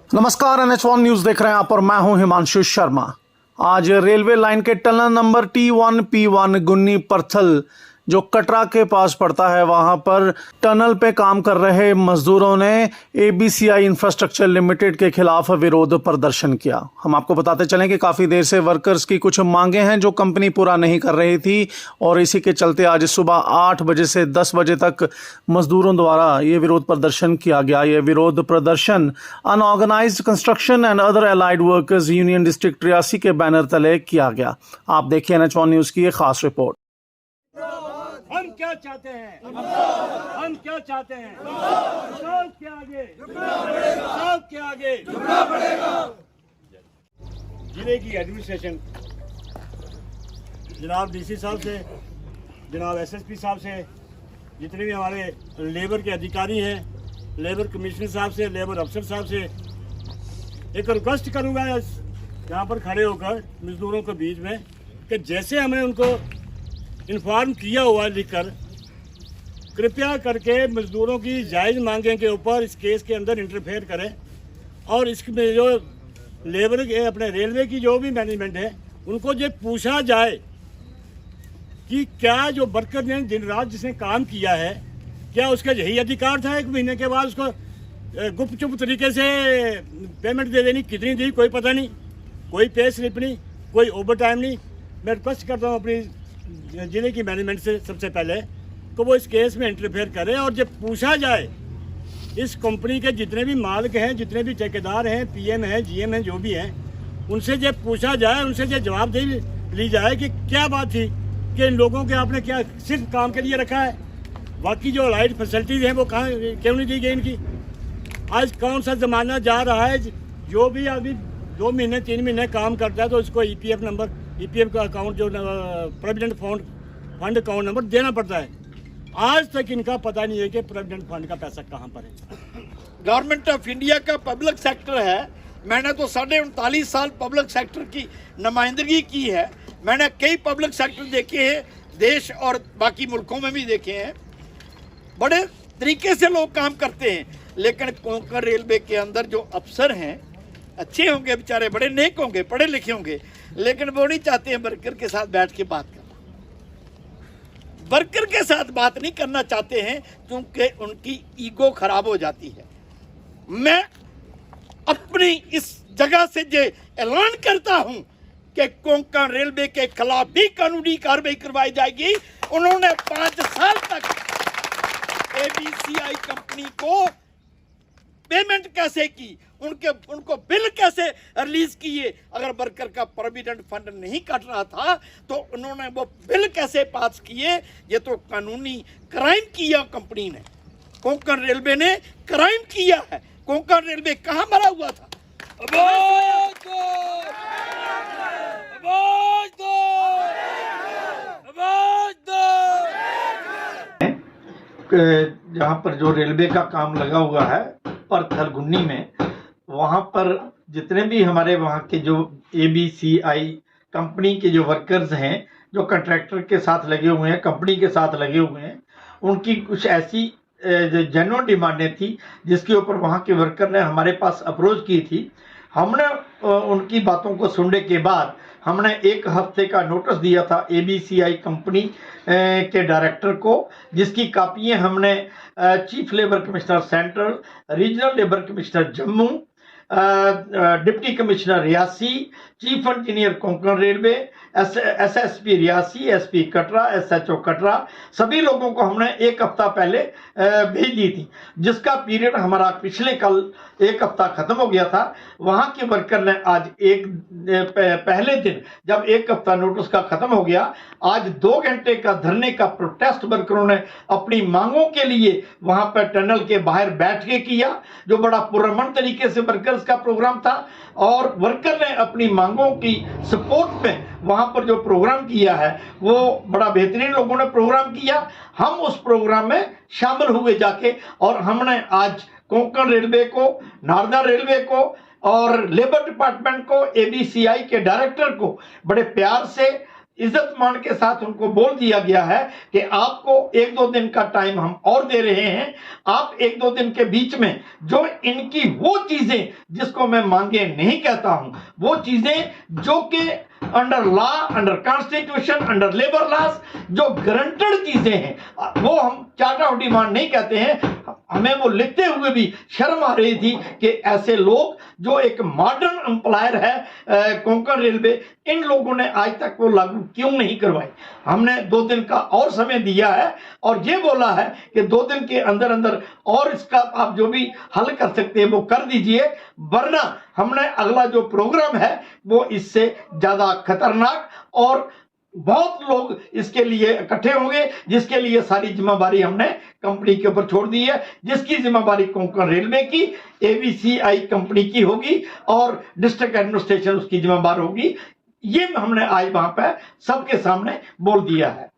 नमस्कार, NH1 news देख रहे हैं आप और मैं हूं हिमांशु शर्मा। आज रेलवे लाइन के टनल नंबर T1P1 गुन्नी परथल जो कटरा के पास पड़ता है, वहां पर टनल पे काम कर रहे मजदूरों ने ABCI इंफ्रास्ट्रक्चर लिमिटेड के खिलाफ विरोध प्रदर्शन किया। हम आपको बताते चलें कि काफ़ी देर से वर्कर्स की कुछ मांगे हैं जो कंपनी पूरा नहीं कर रही थी, और इसी के चलते आज सुबह 8 बजे से 10 बजे तक मजदूरों द्वारा ये विरोध प्रदर्शन किया गया। ये विरोध प्रदर्शन unorganised construction and other allied workers union district Reasi के बैनर तले किया गया। आप देखिए NH1 न्यूज़ की ये खास रिपोर्ट। हम क्या चाहते हैं? हम क्या चाहते हैं? इंसाफ के आगे इंसाफ के आगे झुकना पड़ेगा। जिले की एडमिनिस्ट्रेशन जनाब DC साहब से, जनाब SSP साहब से, जितने भी हमारे लेबर के अधिकारी हैं, लेबर कमिश्नर साहब से, लेबर अफसर साहब से एक रिक्वेस्ट करूंगा यहाँ पर खड़े होकर मजदूरों के बीच में कि जैसे हमने उनको इन्फॉर्म किया हुआ है लिखकर, कृपया करके मजदूरों की जायज़ मांगों के ऊपर इस केस के अंदर इंटरफेयर करें, और इसमें जो लेबर के अपने रेलवे की जो भी मैनेजमेंट है उनको ये पूछा जाए कि क्या जो वर्कर ने दिन रात जिसने काम किया है, क्या उसका यही अधिकार था 1 महीने के बाद उसको गुप्त चुप तरीके से पेमेंट दे देनी? कितनी दी कोई पता नहीं, कोई पे स्लिप नहीं, कोई ओवर टाइम नहीं। मैं रिक्वेस्ट करता हूँ अपनी जिले की मैनेजमेंट से सबसे पहले कि वो इस केस में इंटरफेयर करे, और जब पूछा जाए इस कंपनी के जितने भी मालिक हैं, जितने भी ठेकेदार हैं, PM हैं, GM हैं, जो भी हैं, उनसे जब पूछा जाए, उनसे जब जवाबदेही ली जाए कि क्या बात थी कि इन लोगों के आपने क्या सिर्फ काम के लिए रखा है, बाकी जो लाइट फैसिलिटीज़ हैं वो कहाँ क्यों नहीं दी गई इनकी? आज कौन सा ज़माना जा रहा है? जो भी आदमी 2 महीने 3 महीने काम करता है तो उसको EPF नंबर, EPF का अकाउंट जो प्रोविडेंट फंड अकाउंट नंबर देना पड़ता है। आज तक इनका पता नहीं है कि प्रोविडेंट फंड का पैसा कहाँ पर है। गवर्नमेंट ऑफ इंडिया का पब्लिक सेक्टर है। मैंने तो 39.5 साल पब्लिक सेक्टर की नुमाइंदगी की है। मैंने कई पब्लिक सेक्टर देखे हैं, देश और बाकी मुल्कों में भी देखे हैं। बड़े तरीके से लोग काम करते हैं, लेकिन कोंकण रेलवे के अंदर जो अफसर हैं अच्छे होंगे, बेचारे बड़े नेक होंगे, पढ़े लिखे होंगे, लेकिन वो नहीं चाहते हैं वर्कर के साथ बैठ के बात करना। वर्कर के साथ बात नहीं करना चाहते हैं क्योंकि उनकी ईगो खराब हो जाती है। मैं अपनी इस जगह से ये ऐलान करता हूं कि कोंकण रेलवे के खिलाफ भी कानूनी कार्रवाई करवाई जाएगी। उन्होंने 5 साल तक ABCI कंपनी को पेमेंट कैसे की, उनको बिल कैसे रिलीज किए? अगर वर्कर का प्रोविडेंट फंड नहीं कट रहा था तो उन्होंने वो बिल कैसे पास किए? ये तो कानूनी क्राइम किया कंपनी ने, कोंकण रेलवे ने क्राइम किया है। कोंकण रेलवे कहाँ मरा हुआ था? आवाज दो, आवाज दो, आवाज दो। जहाँ पर जो रेलवे का काम लगा हुआ है परथल गुन्नी में, वहाँ पर जितने भी हमारे वहाँ के जो ABCI कंपनी के जो वर्कर्स हैं, जो कॉन्ट्रैक्टर के साथ लगे हुए हैं, कंपनी के साथ लगे हुए हैं, उनकी कुछ ऐसी जेन्युइन डिमांडें थी जिसके ऊपर वहाँ के वर्कर ने हमारे पास अप्रोच की थी। हमने उनकी बातों को सुनने के बाद हमने 1 हफ्ते का नोटिस दिया था ABCI कंपनी के डायरेक्टर को, जिसकी कापियाँ हमने chief labour commissioner central, regional labour commissioner Jammu, deputy commissioner Reasi, chief engineer Konkan railway, SSP Reasi, SP Katra, SHO Katra, सभी लोगों को हमने 1 हफ्ता पहले भेज दी थी, जिसका पीरियड हमारा पिछले कल 1 हफ्ता खत्म हो गया था। वहाँ के वर्कर ने आज पहले दिन जब 1 हफ्ता नोटिस का खत्म हो गया, आज 2 घंटे का धरने का प्रोटेस्ट वर्करों ने अपनी मांगों के लिए वहाँ पर टनल के बाहर बैठ के किया, जो बड़ा पुरअमन तरीके से वर्कर्स का प्रोग्राम था। और वर्कर ने अपनी मांगों की सपोर्ट में वहाँ पर जो प्रोग्राम किया है वो बड़ा बेहतरीन लोगों ने प्रोग्राम किया। हम उस प्रोग्राम में शामिल हुए जाके, और हमने आज कोंकण रेलवे को, नार्दर्न रेलवे को और लेबर डिपार्टमेंट को, ABCI के डायरेक्टर को बड़े प्यार से इज्जत मान के साथ उनको बोल दिया गया है कि आपको 1-2 दिन का टाइम हम और दे रहे हैं। आप 1-2 दिन के बीच में जो इनकी वो चीजें जिसको मैं मांगे नहीं कहता हूं, वो चीजें जो कि under law, under constitution, under labour laws जो गारंटेड चीजें हैं, वो हम चार्ट ऑफ डिमांड नहीं कहते हैं। हमें वो लिखते हुए भी शर्म आ रही थी कि ऐसे लोग जो एक मॉडर्न एम्प्लॉयर है कोंकण रेलवे, इन लोगों ने आज तक वो लागू क्यों नहीं करवाई। हमने 2 दिन का और समय दिया है और ये बोला है कि 2 दिन के अंदर अंदर और इसका आप जो भी हल कर सकते हैं वो कर दीजिए, वरना हमने अगला जो प्रोग्राम है वो इससे ज्यादा खतरनाक और बहुत लोग इसके लिए इकट्ठे होंगे, जिसके लिए सारी जिम्मेदारी हमने कंपनी के ऊपर छोड़ दी है, जिसकी जिम्मेदारी कोंकण रेलवे की एबीसीआई कंपनी की होगी और डिस्ट्रिक्ट एडमिनिस्ट्रेशन उसकी जिम्मेदार होगी। ये हमने आज वहां पर सबके सामने बोल दिया है।